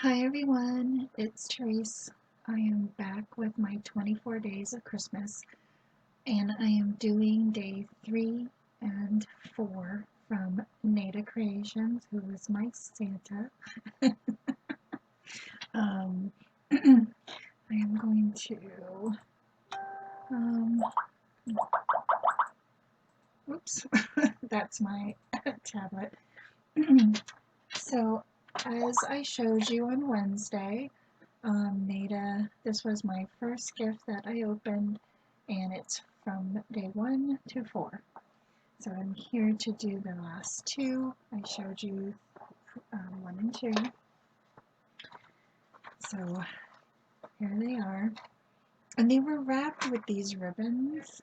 Hi everyone, it's Tereese. I am back with my 24 days of Christmas and I am doing day 3 and 4 from Nada Creations, who is my Santa. um, I am going to, um, oops, that's my tablet. So as I showed you on Wednesday, Nada, this was my first gift that I opened, and it's from day 1 to 4. So I'm here to do the last 2. I showed you 1 and 2. So here they are. And they were wrapped with these ribbons,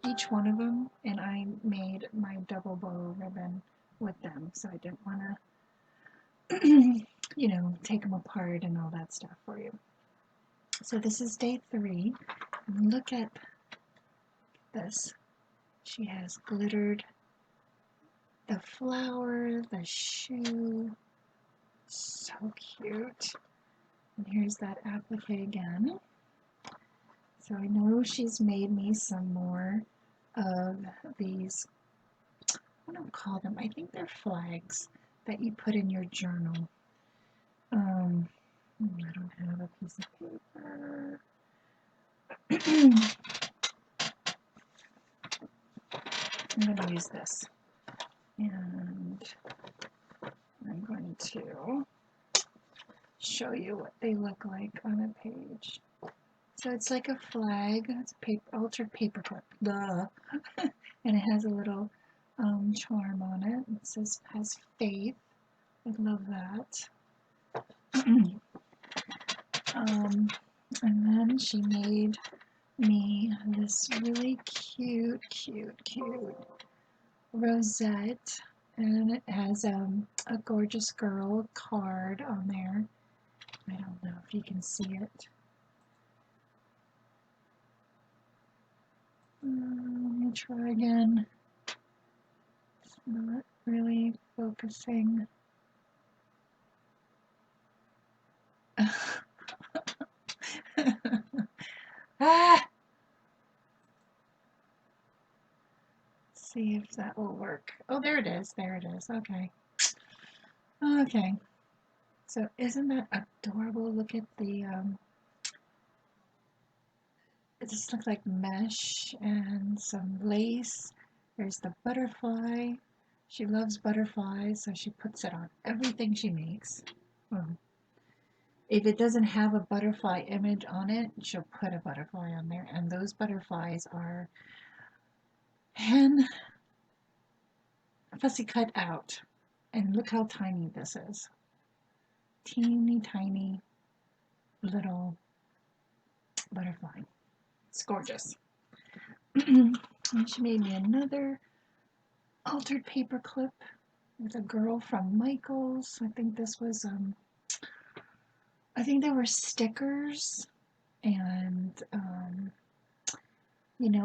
each one of them, and I made my double bow ribbon with them. So I didn't want to, take them apart and all that stuff for you. So this is day 3. And look at this. She has glittered the flower, the shoe. So cute. And here's that applique again. So I know she's made me some more of these, what do I call them? I think they're flags that you put in your journal. I don't have a piece of paper. I'm going to use this. And I'm going to show you what they look like on a page. So it's like a flag. It's a altered paper clip. Duh. And it has a little charm on it. It says has faith. I love that. And then she made me this really cute rosette, and it has a gorgeous girl card on there. I don't know if you can see it. Let me try again. It's not really focusing. Ah! See if that will work. Oh, there it is. There it is. Okay. Okay. So isn't that adorable? Look at the, it just looks like mesh and some lace. There's the butterfly. She loves butterflies, so she puts it on everything she makes. If it doesn't have a butterfly image on it, she'll put a butterfly on there, and those butterflies are hand fussy cut out. And look how tiny this is. Teeny tiny little butterfly. It's gorgeous. And she made me another altered paper clip with a girl from Michael's. I think this was, I think they were stickers, and,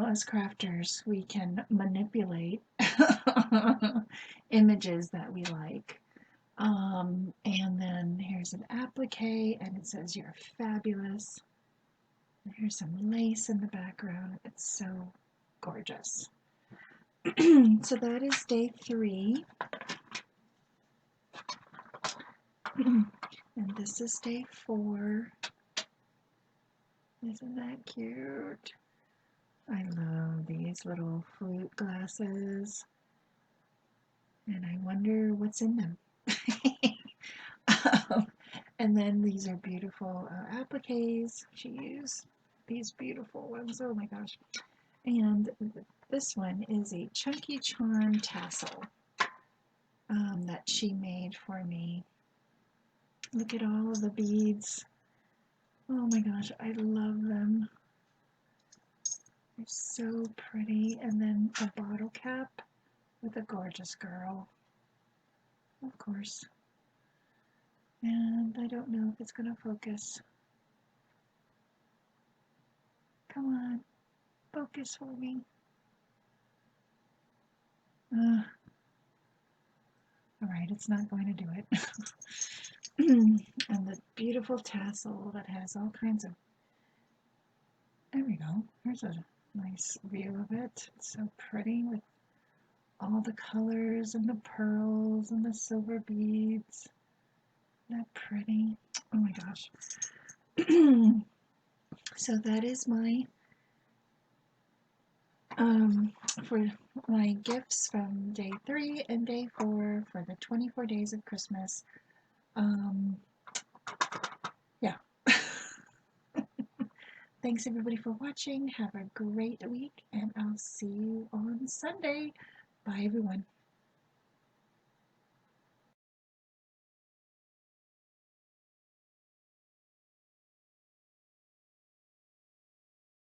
as crafters, we can manipulate images that we like. And then here's an applique, and it says, "You're fabulous." And here's some lace in the background. It's so gorgeous. So that is day 3. And this is day 4. Isn't that cute? I love these little flute glasses. And I wonder what's in them. And then these are beautiful appliques. She used these beautiful ones. Oh my gosh. And this one is a chunky charm tassel that she made for me. Look at all of the beads. Oh my gosh, I love them. They're so pretty. And then a bottle cap with a gorgeous girl, of course. And I don't know if it's going to focus. Come on, focus for me. Alright, it's not going to do it. And the beautiful tassel that has all kinds of, there we go, here's a nice view of it. It's so pretty with all the colors and the pearls and the silver beads. Isn't that pretty? Oh my gosh. So that is my for my gifts from day 3 and day 4 for the 24 days of Christmas. Yeah. Thanks everybody for watching. Have a great week, and I'll see you on Sunday. Bye everyone.